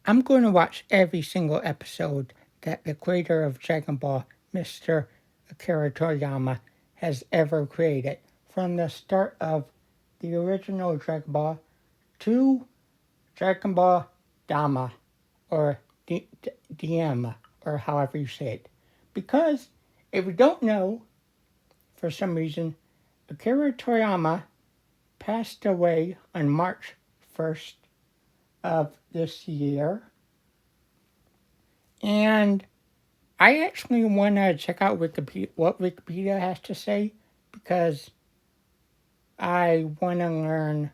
I'm going to watch every single episode that the creator of Dragon Ball, Mr. Akira Toriyama, has ever created. From the start of the original Dragon Ball to Dragon Ball Dama, or DM, or however you say it. Because if you don't know, for some reason, Akira Toriyama passed away on March 1st of this year. And I actually want to check out what Wikipedia has to say, because I want to learn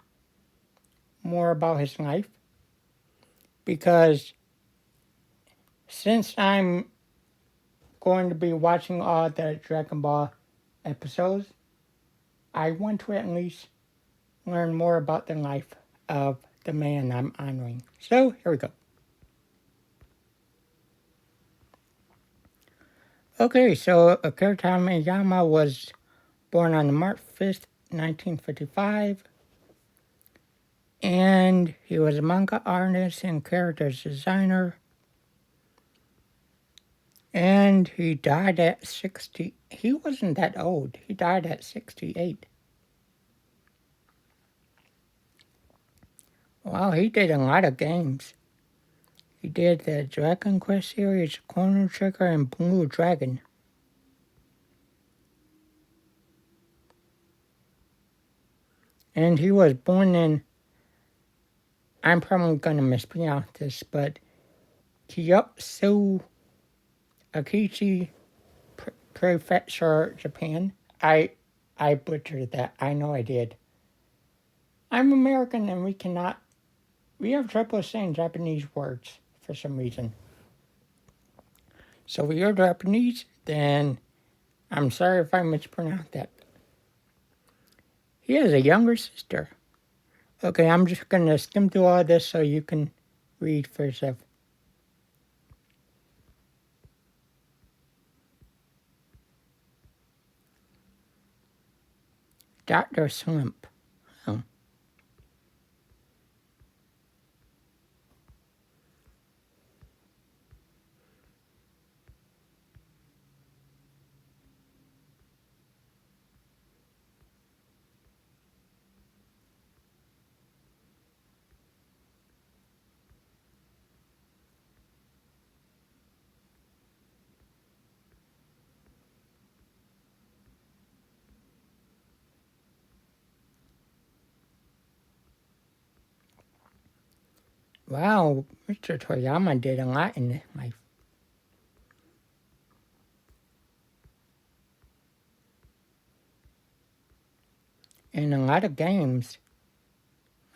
more about his life. Because since I'm going to be watching all the Dragon Ball episodes, I want to at least learn more about the life of the man I'm honoring. So, here we go. Okay, so Akira Toriyama was born on March 5th, 1955. And he was a manga artist and characters designer. And he died at 60. He wasn't that old. He died at 68. Wow, he did a lot of games. He did the Dragon Quest series, Chrono Trigger, and Blue Dragon. And he was born in, I'm probably going to mispronounce this, but Kyotsu Akichi Prefecture, Japan. I butchered that. I know I did. I'm American and we have trouble saying Japanese words for some reason. So if you're Japanese, then I'm sorry if I mispronounced that. He has a younger sister. Okay, I'm just going to skim through all this so you can read for yourself. Dr. Slump. Oh. Wow, Mr. Toriyama did a lot in his life. And a lot of games.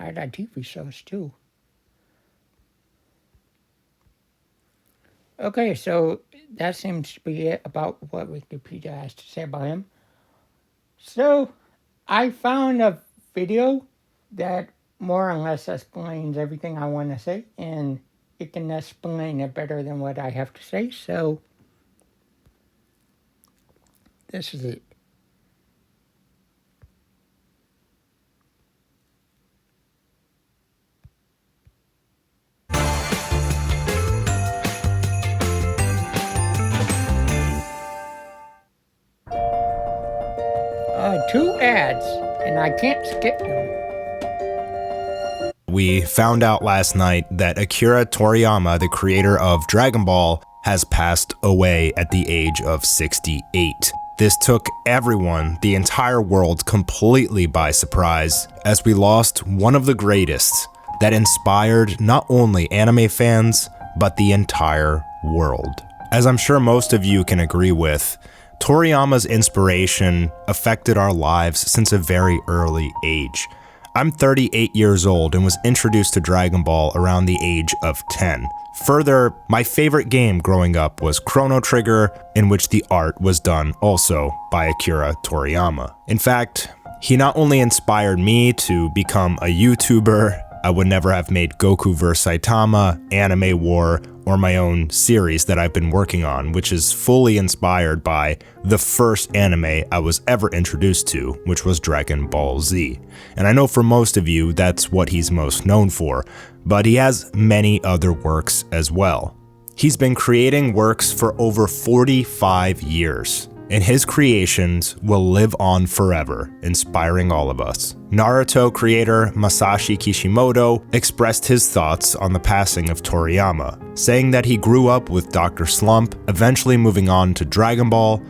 A lot of TV shows too. Okay, so that seems to be it about what Wikipedia has to say about him. So, I found a video that more or less explains everything I want to say, and it can explain it better than what I have to say, so this is it. Two ads, and I can't skip them. We found out last night that Akira Toriyama, the creator of Dragon Ball, has passed away at the age of 68. This took everyone, the entire world, completely by surprise, as we lost one of the greatest that inspired not only anime fans, but the entire world. As I'm sure most of you can agree with, Toriyama's inspiration affected our lives since a very early age. I'm 38 years old and was introduced to Dragon Ball around the age of 10. Further, my favorite game growing up was Chrono Trigger, in which the art was done also by Akira Toriyama. In fact, he not only inspired me to become a YouTuber, I would never have made Goku vs. Saitama, Anime War, or my own series that I've been working on, which is fully inspired by the first anime I was ever introduced to, which was Dragon Ball Z. And I know for most of you, that's what he's most known for, but he has many other works as well. He's been creating works for over 45 years, and his creations will live on forever, inspiring all of us. Naruto creator Masashi Kishimoto expressed his thoughts on the passing of Toriyama, saying that he grew up with Dr. Slump, eventually moving on to Dragon Ball,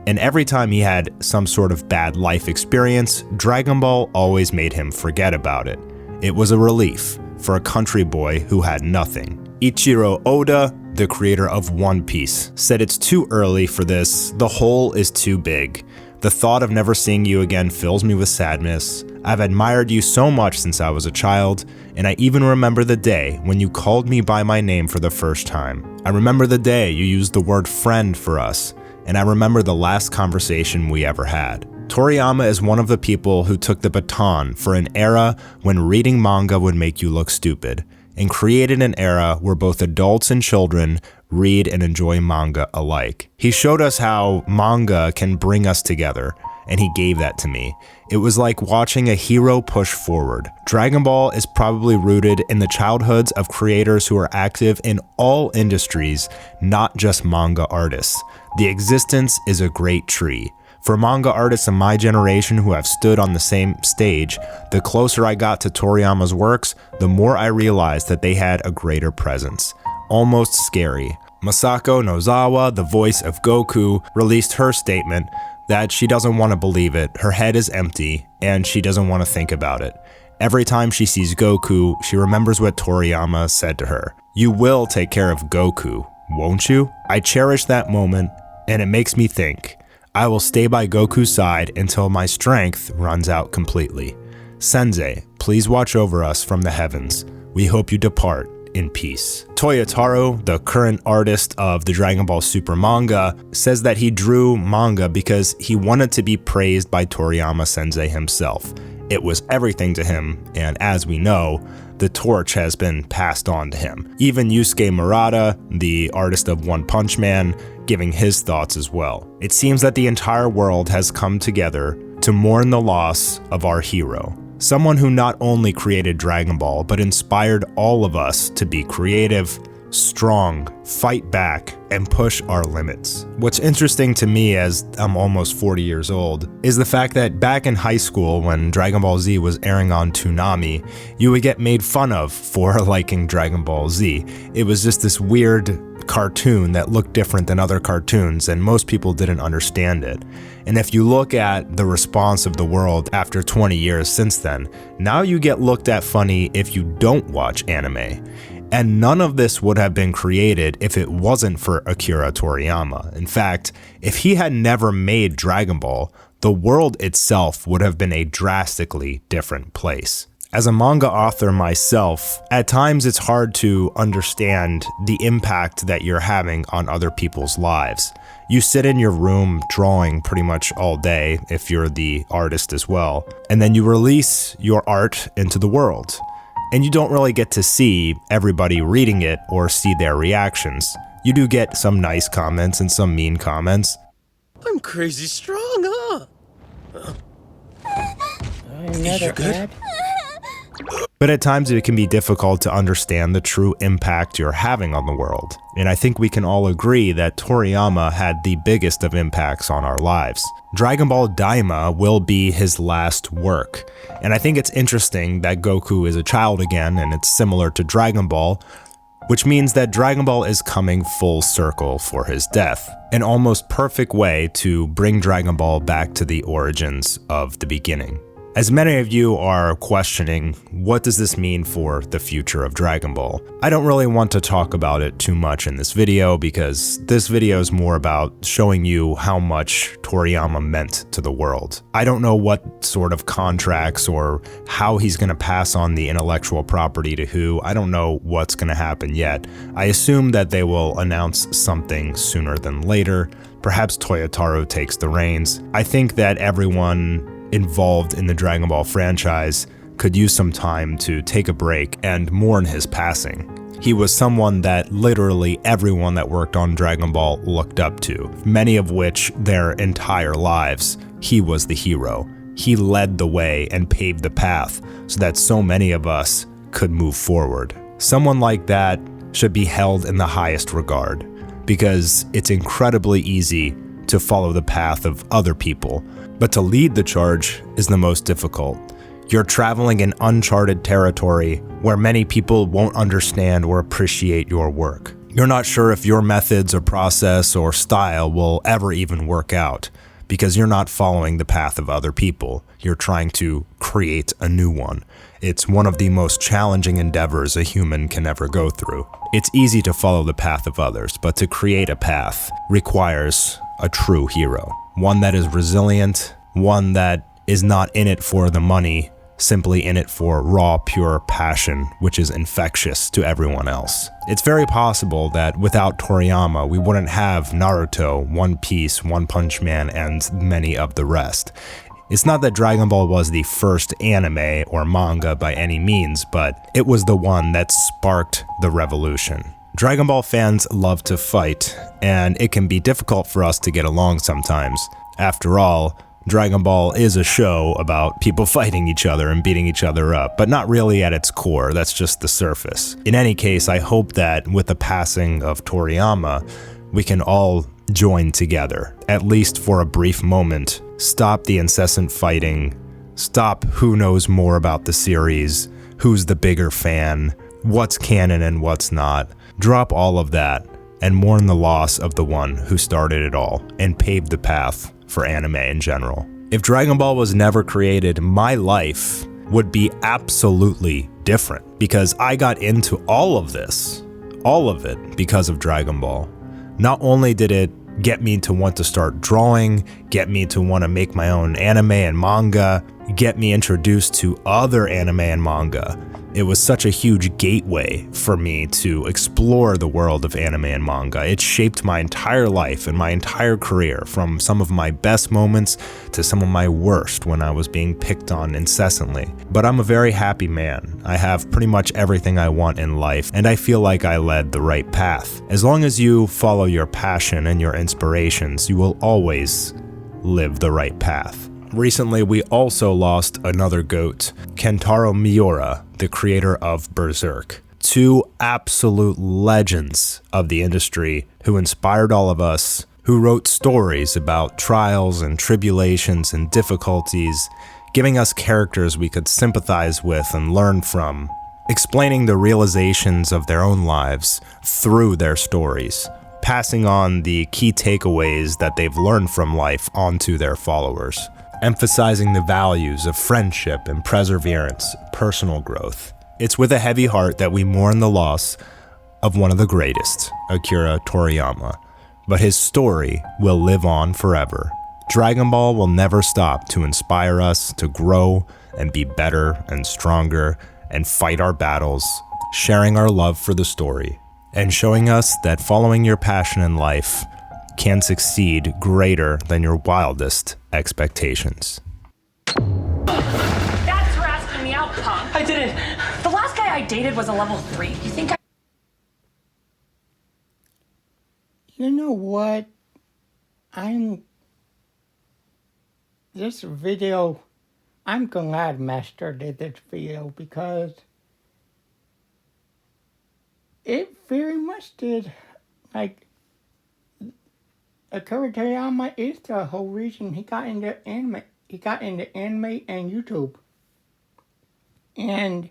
and every time he had some sort of bad life experience, Dragon Ball always made him forget about it. It was a relief for a country boy who had nothing. Ichiro Oda, the creator of One Piece, said it's too early for this, the hole is too big. The thought of never seeing you again fills me with sadness. I've admired you so much since I was a child, and I even remember the day when you called me by my name for the first time. I remember the day you used the word friend for us, and I remember the last conversation we ever had. Toriyama is one of the people who took the baton for an era when reading manga would make you look stupid, and created an era where both adults and children read and enjoy manga alike. He showed us how manga can bring us together, and he gave that to me. It was like watching a hero push forward. Dragon Ball is probably rooted in the childhoods of creators who are active in all industries, not just manga artists. The existence is a great tree. For manga artists in my generation who have stood on the same stage, the closer I got to Toriyama's works, the more I realized that they had a greater presence. Almost scary. Masako Nozawa, the voice of Goku, released her statement that she doesn't want to believe it, her head is empty, and she doesn't want to think about it. Every time she sees Goku, she remembers what Toriyama said to her. You will take care of Goku, won't you? I cherish that moment, and it makes me think. I will stay by Goku's side until my strength runs out completely. Sensei, please watch over us from the heavens. We hope you depart in peace. Toyotaro, the current artist of the Dragon Ball Super manga, says that he drew manga because he wanted to be praised by Toriyama Sensei himself. It was everything to him, and as we know, the torch has been passed on to him. Even Yusuke Murata, the artist of One Punch Man, giving his thoughts as well. It seems that the entire world has come together to mourn the loss of our hero. Someone who not only created Dragon Ball, but inspired all of us to be creative, strong, fight back, and push our limits. What's interesting to me, as I'm almost 40 years old, is the fact that back in high school when Dragon Ball Z was airing on Toonami, you would get made fun of for liking Dragon Ball Z. It was just this weird cartoon that looked different than other cartoons, and most people didn't understand it. And if you look at the response of the world after 20 years since then, now you get looked at funny if you don't watch anime. And none of this would have been created if it wasn't for Akira Toriyama. In fact, if he had never made Dragon Ball, the world itself would have been a drastically different place. As a manga author myself, at times it's hard to understand the impact that you're having on other people's lives. You sit in your room drawing pretty much all day, if you're the artist as well, and then you release your art into the world. And you don't really get to see everybody reading it or see their reactions. You do get some nice comments and some mean comments. I'm crazy strong, huh? Another ad? But at times it can be difficult to understand the true impact you're having on the world. And I think we can all agree that Toriyama had the biggest of impacts on our lives. Dragon Ball Daima will be his last work. And I think it's interesting that Goku is a child again, and it's similar to Dragon Ball, which means that Dragon Ball is coming full circle for his death. An almost perfect way to bring Dragon Ball back to the origins of the beginning. As many of you are questioning, what does this mean for the future of Dragon Ball? I don't really want to talk about it too much in this video because this video is more about showing you how much Toriyama meant to the world. I don't know what sort of contracts or how he's going to pass on the intellectual property to who. I don't know what's going to happen yet. I assume that they will announce something sooner than later. Perhaps Toyotaro takes the reins. I think that everyone involved in the Dragon Ball franchise could use some time to take a break and mourn his passing. He was someone that literally everyone that worked on Dragon Ball looked up to, many of which their entire lives, he was the hero. He led the way and paved the path so that so many of us could move forward. Someone like that should be held in the highest regard, because it's incredibly easy to follow the path of other people, but to lead the charge is the most difficult. You're traveling in uncharted territory where many people won't understand or appreciate your work. You're not sure if your methods or process or style will ever even work out, because you're not following the path of other people. You're trying to create a new one. It's one of the most challenging endeavors a human can ever go through. It's easy to follow the path of others, but to create a path requires a true hero. One that is resilient, one that is not in it for the money, simply in it for raw, pure passion, which is infectious to everyone else. It's very possible that without Toriyama, we wouldn't have Naruto, One Piece, One Punch Man, and many of the rest. It's not that Dragon Ball was the first anime or manga by any means, but it was the one that sparked the revolution. Dragon Ball fans love to fight, and it can be difficult for us to get along sometimes. After all, Dragon Ball is a show about people fighting each other and beating each other up, but not really at its core. That's just the surface. In any case, I hope that with the passing of Toriyama, we can all join together, at least for a brief moment. Stop the incessant fighting. Stop who knows more about the series, who's the bigger fan, what's canon and what's not. Drop all of that and mourn the loss of the one who started it all and paved the path for anime in general. If Dragon Ball was never created, my life would be absolutely different, because I got into all of this, all of it, because of Dragon Ball. Not only did it get me to want to start drawing, get me to want to make my own anime and manga, get me introduced to other anime and manga. It was such a huge gateway for me to explore the world of anime and manga. It shaped my entire life and my entire career, from some of my best moments to some of my worst when I was being picked on incessantly. But I'm a very happy man. I have pretty much everything I want in life, and I feel like I led the right path. As long as you follow your passion and your inspirations, you will always live the right path. Recently, we also lost another GOAT, Kentaro Miura, the creator of Berserk. Two absolute legends of the industry who inspired all of us, who wrote stories about trials and tribulations and difficulties, giving us characters we could sympathize with and learn from, explaining the realizations of their own lives through their stories, passing on the key takeaways that they've learned from life onto their followers, emphasizing the values of friendship and perseverance, personal growth. It's with a heavy heart that we mourn the loss of one of the greatest, Akira Toriyama, but his story will live on forever. Dragon Ball will never stop to inspire us to grow and be better and stronger and fight our battles, sharing our love for the story, and showing us that following your passion in life can succeed greater than your wildest expectations. That's for asking me out, punk. I didn't. The last guy I dated was a level 3. You think I... You know what? I'm glad Master did this video, because it very much did, Akira Toriyama is the whole reason he got into anime. He got into anime and YouTube. And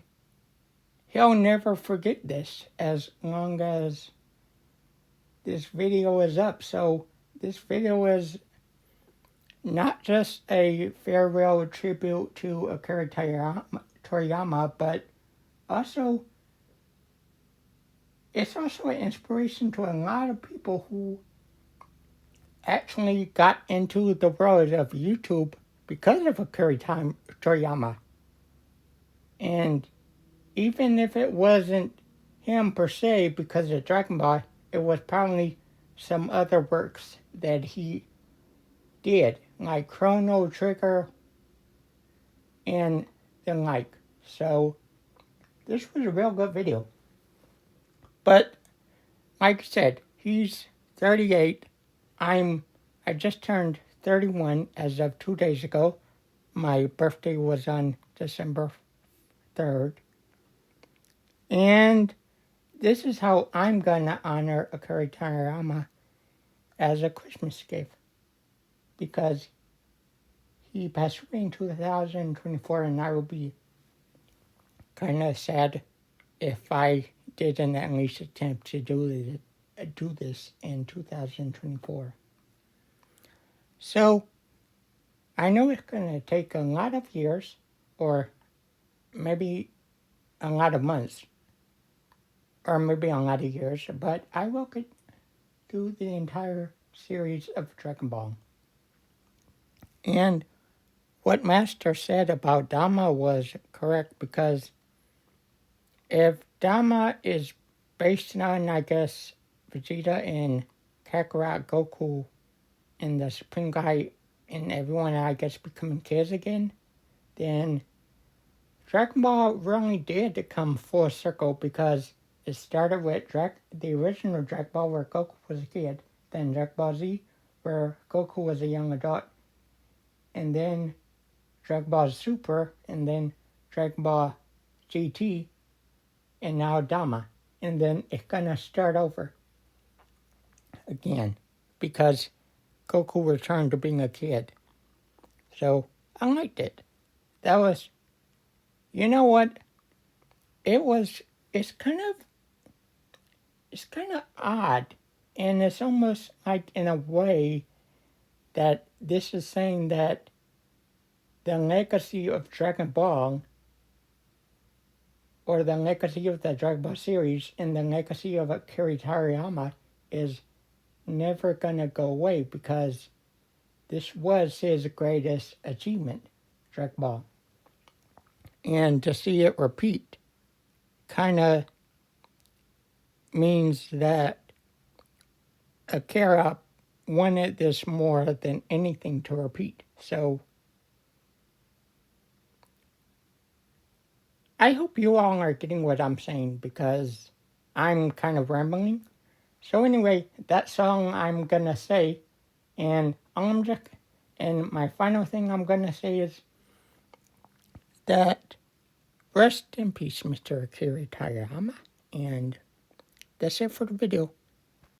he'll never forget this as long as this video is up. So this video is not just a farewell tribute to Akira Toriyama, but also it's also an inspiration to a lot of people who actually got into the world of YouTube because of Akira Toriyama. And even if it wasn't him per se because of Dragon Ball, it was probably some other works that he did, like Chrono Trigger, and then So this was a real good video. But like I said, he's 38. I just turned 31 as of 2 days ago. My birthday was on December 3rd. And this is how I'm gonna honor Akira Toriyama as a Christmas gift. Because he passed away in 2024, and I would be kind of sad if I didn't at least attempt to do this in 2024. So, I know it's going to take a lot of years, or maybe a lot of months, or maybe a lot of years, but I will get through the entire series of Dragon Ball. And what Master said about Dama was correct, because if Dama is based on, I guess, Vegeta and Kakarot, Goku, and the Supreme Guy, and everyone, I guess, becoming kids again, then Dragon Ball really did come full circle, because it started with the original Dragon Ball where Goku was a kid, then Dragon Ball Z where Goku was a young adult, and then Dragon Ball Super, and then Dragon Ball GT, and now Dama. And then it's gonna start over again, because Goku returned to being a kid. So I liked it. That was, you know what? It's kind of odd, and it's almost like, in a way, that this is saying that the legacy of Dragon Ball, or the legacy of the Dragon Ball series, and the legacy of Akira Toriyama is never gonna go away, because this was his greatest achievement, Dragon Ball. And to see it repeat kind of means that Akira wanted this more than anything to repeat. So I hope you all are getting what I'm saying, because I'm kind of rambling. So anyway, that song I'm gonna say, and my final thing I'm gonna say is that rest in peace, Mr. Akira Toriyama, and that's it for the video.